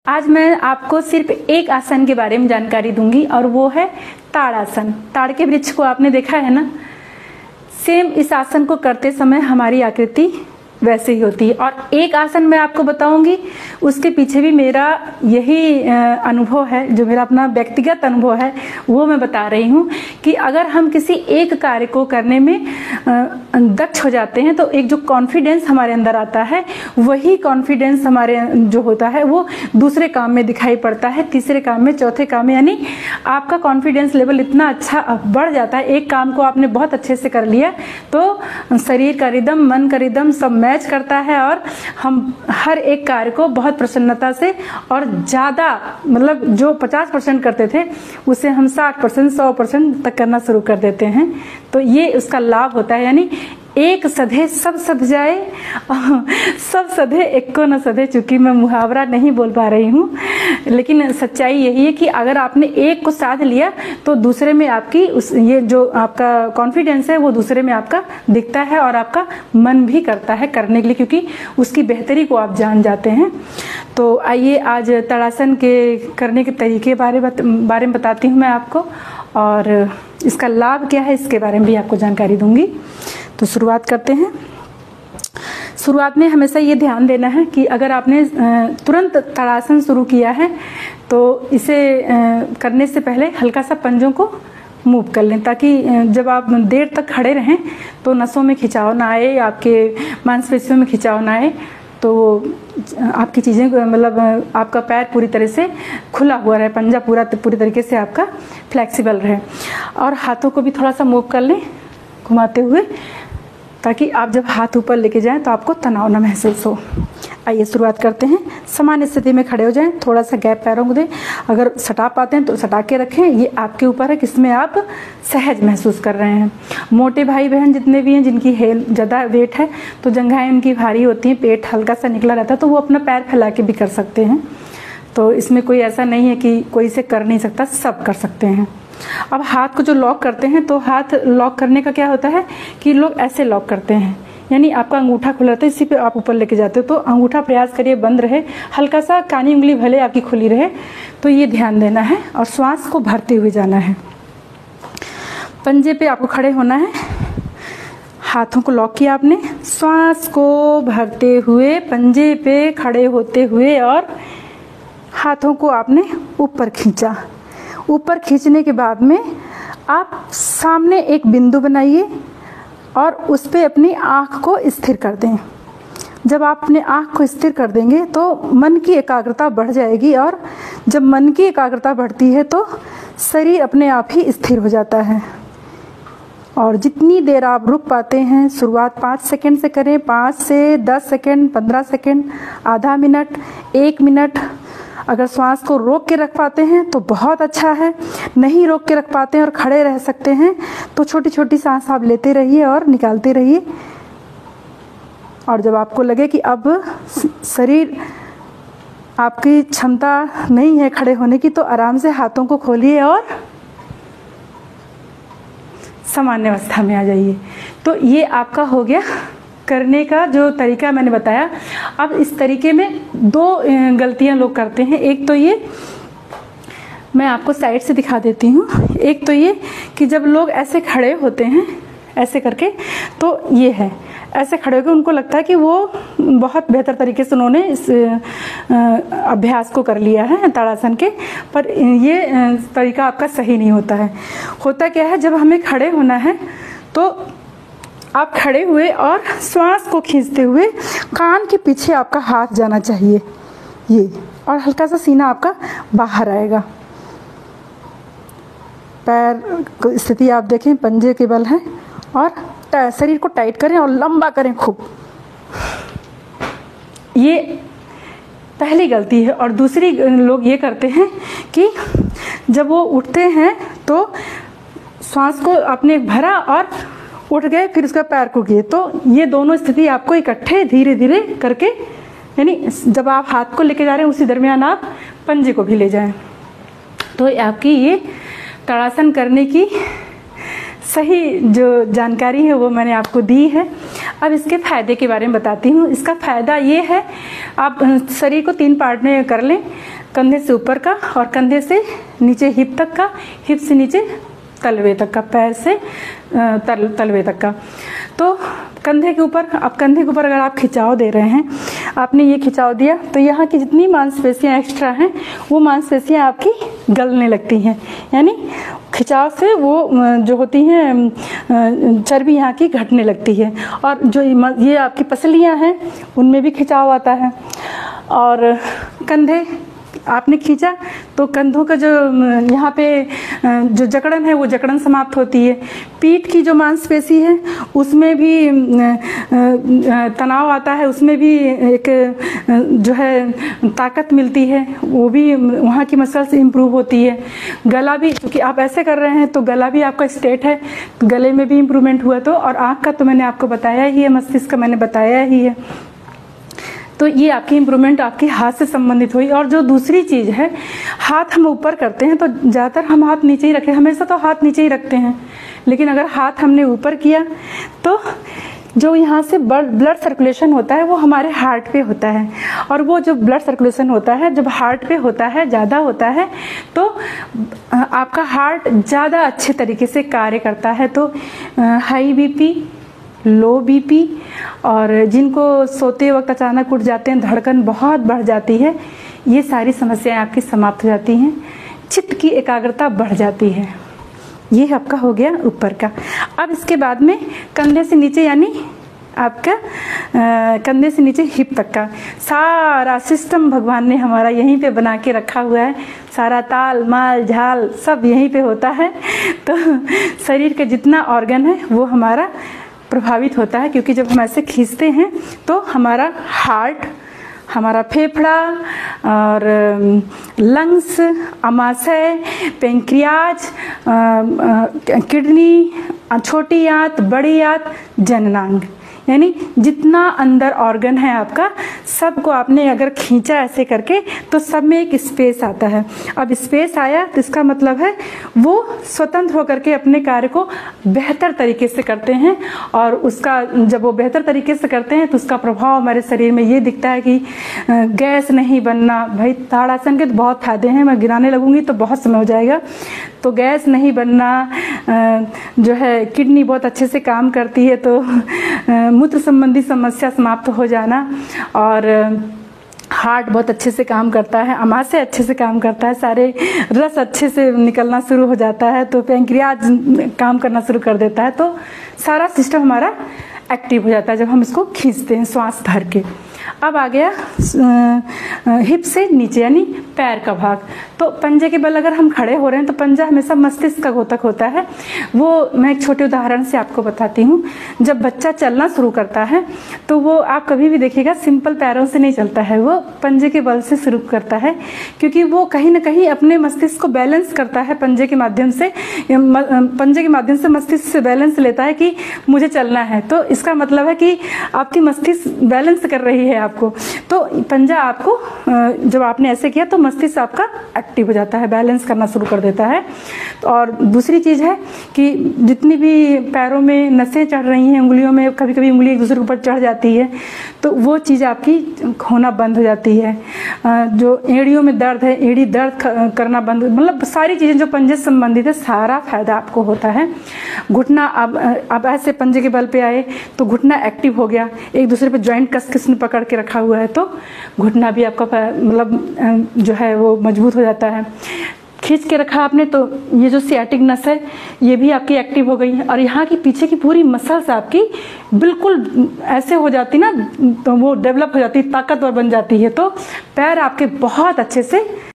आज मैं आपको सिर्फ एक आसन के बारे में जानकारी दूंगी और वो है ताड़ासन। ताड़ के वृक्ष को आपने देखा है ना, सेम इस आसन को करते समय हमारी आकृति वैसे ही होती है। और एक आसन मैं आपको बताऊंगी, उसके पीछे भी मेरा यही अनुभव है, जो मेरा अपना व्यक्तिगत अनुभव है वो मैं बता रही हूँ कि अगर हम किसी एक कार्य को करने में दक्ष हो जाते हैं तो एक जो कॉन्फिडेंस हमारे अंदर आता है, वही कॉन्फिडेंस हमारे जो होता है वो दूसरे काम में दिखाई पड़ता है, तीसरे काम में, चौथे काम में। यानी आपका कॉन्फिडेंस लेवल इतना अच्छा बढ़ जाता है। एक काम को आपने बहुत अच्छे से कर लिया तो शरीर का रिदम, मन का रिदम सब मैच करता है और हम हर एक कार्य को बहुत प्रसन्नता से और ज़्यादा, मतलब जो 50% करते थे उसे हम 60%, 100% तक करना शुरू कर देते हैं। तो ये उसका लाभ होता है। यानी एक सधे सब सध जाए, सब सधे एक को न सधे। चूंकि मैं मुहावरा नहीं बोल पा रही हूँ, लेकिन सच्चाई यही है कि अगर आपने एक को साध लिया तो दूसरे में आपकी ये जो आपका कॉन्फिडेंस है वो दूसरे में आपका दिखता है और आपका मन भी करता है करने के लिए, क्योंकि उसकी बेहतरी को आप जान जाते हैं। तो आइए आज ताड़ासन के करने के तरीके बारे में बताती हूँ मैं आपको, और इसका लाभ क्या है इसके बारे में भी आपको जानकारी दूंगी। तो शुरुआत करते हैं। शुरुआत में हमेशा ये ध्यान देना है कि अगर आपने तुरंत ताड़ासन शुरू किया है तो इसे करने से पहले हल्का सा पंजों को मूव कर लें, ताकि जब आप देर तक खड़े रहें तो नसों में खिंचाव ना आए, आपके मांसपेशियों में खिंचाव ना आए, तो आपकी चीज़ें, मतलब आपका पैर पूरी तरह से खुला हुआ रहे, पंजा पूरी तरीके से आपका फ्लेक्सिबल रहे। और हाथों को भी थोड़ा सा मूव कर लें घुमाते हुए, ताकि आप जब हाथ ऊपर लेके जाएं तो आपको तनाव ना महसूस हो। आइए शुरुआत करते हैं। सामान्य स्थिति में खड़े हो जाएं, थोड़ा सा गैप पैरों को दें। अगर सटा पाते हैं तो सटा के रखें, ये आपके ऊपर है किसमें आप सहज महसूस कर रहे हैं। मोटे भाई बहन जितने भी हैं, जिनकी ज़्यादा वेट है तो जंघाएं उनकी भारी होती हैं, पेट हल्का सा निकला रहता है, तो वो अपना पैर फैला के भी कर सकते हैं। तो इसमें कोई ऐसा नहीं है कि कोई इसे कर नहीं सकता, सब कर सकते हैं। अब हाथ को जो लॉक करते हैं, तो हाथ लॉक करने का क्या होता है कि लोग ऐसे लॉक करते हैं, यानी आपका अंगूठा खुला रहता है, इसी पे आप ऊपर लेके जाते हो। तो अंगूठा प्रयास करिए बंद रहे, हल्का सा कानी उंगली भले आपकी खुली रहे, तो ये ध्यान देना है। और श्वास को भरते हुए जाना है। पंजे पे आपको खड़े होना है, हाथों को लॉक किया आपने, श्वास को भरते हुए पंजे पे खड़े होते हुए और हाथों को आपने ऊपर खींचा। ऊपर खींचने के बाद में आप सामने एक बिंदु बनाइए और उस पे अपनी आँख को स्थिर कर दें। जब आप अपने आँख को स्थिर कर देंगे तो मन की एकाग्रता बढ़ जाएगी, और जब मन की एकाग्रता बढ़ती है तो शरीर अपने आप ही स्थिर हो जाता है। और जितनी देर आप रुक पाते हैं, शुरुआत 5 सेकंड से करें, 5 से 10 सेकंड, 15 सेकंड, आधा मिनट, 1 मिनट। अगर श्वास को रोक के रख पाते हैं तो बहुत अच्छा है, नहीं रोक के रख पाते हैं और खड़े रह सकते हैं तो छोटी छोटी सांस आप लेते रहिए और निकालते रहिए। और जब आपको लगे कि अब शरीर आपकी क्षमता नहीं है खड़े होने की, तो आराम से हाथों को खोलिए और सामान्य अवस्था में आ जाइए। तो ये आपका हो गया करने का जो तरीका मैंने बताया। अब इस तरीके में 2 गलतियां लोग करते हैं। एक तो ये, मैं आपको साइड से दिखा देती हूँ। एक तो ये कि जब लोग ऐसे खड़े होते हैं ऐसे करके, तो ये है ऐसे खड़े होकर उनको लगता है कि वो बहुत बेहतर तरीके से उन्होंने इस अभ्यास को कर लिया है ताड़ासन के, पर ये तरीका आपका सही नहीं होता है। होता क्या है, जब हमें खड़े होना है तो आप खड़े हुए और श्वास को खींचते हुए कान के पीछे आपका हाथ जाना चाहिए, ये, और हल्का सा सीना आपका बाहर आएगा। पैर की स्थिति आप देखें, पंजे के बल है, और शरीर को टाइट करें और लंबा करें खूब। ये पहली गलती है। और दूसरी, लोग ये करते हैं कि जब वो उठते हैं तो श्वास को आपने भरा और उठ गए, फिर उसका पैर को किए। तो ये दोनों स्थिति आपको इकट्ठे धीरे धीरे करके, यानी जब आप हाथ को लेके जा रहे हैं उसी दरमियान आप पंजे को भी ले जाएं, तो आपकी ये ताड़ासन करने की सही जो जानकारी है वो मैंने आपको दी है। अब इसके फ़ायदे के बारे में बताती हूँ। इसका फ़ायदा ये है, आप शरीर को 3 पार्ट में कर लें। कंधे से ऊपर का और कंधे से नीचे हिप तक का, हिप से नीचे तलवे तक का, पैर से तलवे तक का। तो कंधे के ऊपर, अब कंधे के ऊपर अगर आप खिंचाव दे रहे हैं, आपने ये खिंचाव दिया तो यहाँ की जितनी मांसपेशियाँ एक्स्ट्रा हैं वो मांसपेशियाँ आपकी गलने लगती हैं, यानी खिंचाव से वो जो होती हैं चर्बी यहाँ की घटने लगती है। और जो ये आपकी पसलियाँ हैं उनमें भी खिंचाव आता है। और कंधे आपने खींचा तो कंधों का जो यहाँ पे जो जकड़न है वो जकड़न समाप्त होती है। पीठ की जो मांसपेशी है उसमें भी तनाव आता है, उसमें भी एक जो है ताकत मिलती है, वो भी वहाँ की मसल्स इम्प्रूव होती है। गला भी, क्योंकि आप ऐसे कर रहे हैं तो गला भी आपका स्ट्रेट है, गले में भी इम्प्रूवमेंट हुआ। तो और आँख का तो मैंने आपको बताया ही है, मस्तिष्क का मैंने बताया ही है। तो ये आपकी इम्प्रूवमेंट आपके हाथ से संबंधित हुई। और जो दूसरी चीज़ है, हाथ हम ऊपर करते हैं तो ज़्यादातर हम हाथ नीचे ही रखें, हमेशा तो हाथ नीचे ही रखते हैं, लेकिन अगर हाथ हमने ऊपर किया तो जो यहाँ से ब्लड सर्कुलेशन होता है वो हमारे हार्ट पे होता है। और वो जो ब्लड सर्कुलेशन होता है जब हार्ट पे होता है, ज़्यादा होता है, तो आपका हार्ट ज़्यादा अच्छे तरीके से कार्य करता है। तो हाई बीपी, लो बीपी और जिनको सोते वक्त अचानक उठ जाते हैं, धड़कन बहुत बढ़ जाती है, ये सारी समस्याएं आपकी समाप्त हो जाती हैं। चित्त की एकाग्रता बढ़ जाती है। ये आपका हो गया ऊपर का। अब इसके बाद में कंधे से नीचे, यानी आपका कंधे से नीचे हिप तक का सारा सिस्टम भगवान ने हमारा यहीं पे बना के रखा हुआ है। सारा ताल माल झाल सब यहीं पे होता है। तो शरीर का जितना ऑर्गन है वो हमारा प्रभावित होता है, क्योंकि जब हम ऐसे खींचते हैं तो हमारा हार्ट, हमारा फेफड़ा और लंग्स, अमाशय, पेंक्रियाज, किडनी, छोटी आंत, बड़ी आंत, जननांग, यानी जितना अंदर ऑर्गन है आपका, सबको आपने अगर खींचा ऐसे करके तो सब में एक स्पेस आता है। अब स्पेस आया तो इसका मतलब है वो स्वतंत्र होकर के अपने कार्य को बेहतर तरीके से करते हैं। और उसका जब वो बेहतर तरीके से करते हैं तो उसका प्रभाव हमारे शरीर में ये दिखता है कि गैस नहीं बनना। भाई ताड़ासन के तो बहुत फायदे हैं, मैं गिनाने लगूंगी तो बहुत समय हो जाएगा। तो गैस नहीं बनना, जो है किडनी बहुत अच्छे से काम करती है, तो मूत्र संबंधी समस्या समाप्त हो जाना, और हार्ट बहुत अच्छे से काम करता है, अमाशय अच्छे से काम करता है, सारे रस अच्छे से निकलना शुरू हो जाता है, तो पेंक्रियाज काम करना शुरू कर देता है। तो सारा सिस्टम हमारा एक्टिव हो जाता है जब हम इसको खींचते हैं श्वास भर के। अब आ गया हिप से नीचे, यानी पैर का भाग। तो पंजे के बल अगर हम खड़े हो रहे हैं तो पंजा हमेशा मस्तिष्क का घोतक होता है। वो मैं एक छोटे उदाहरण से आपको बताती हूँ। जब बच्चा चलना शुरू करता है तो वो, आप कभी भी देखिएगा, सिंपल पैरों से नहीं चलता है, वो पंजे के बल से शुरू करता है, क्योंकि वो कहीं ना कहीं अपने मस्तिष्क को बैलेंस करता है पंजे के माध्यम से। पंजे के माध्यम से मस्तिष्क से बैलेंस लेता है कि मुझे चलना है। तो इसका मतलब है कि आपकी मस्तिष्क बैलेंस कर रही है आपको। तो पंजा आपको, जब आपने ऐसे किया तो मस्तिष्क आपका एक्टिव हो जाता है, बैलेंस करना शुरू कर देता है। और दूसरी चीज है कि जितनी भी पैरों में नसें चढ़ रही हैं, उंगलियों में कभी कभी उंगली एक दूसरे के ऊपर चढ़ जाती है, तो वो चीज़ आपकी होना बंद हो जाती है। जो एड़ियों में दर्द है, एड़ी दर्द करना बंद, मतलब सारी चीज़ें जो पंजे से संबंधित है, सारा फायदा आपको होता है। घुटना, अब ऐसे पंजे के बल पे आए तो घुटना एक्टिव हो गया, एक दूसरे पे ज्वाइंट कस किसने पकड़ के रखा हुआ है, तो घुटना भी आपका मतलब जो है वो मजबूत हो जाता है। खींच के रखा आपने तो ये जो सियाटिक नस है ये भी आपकी एक्टिव हो गई है, और यहाँ की पीछे की पूरी मसल्स आपकी बिल्कुल ऐसे हो जाती ना, तो वो डेवलप हो जाती है, ताकतवर बन जाती है। तो पैर आपके बहुत अच्छे से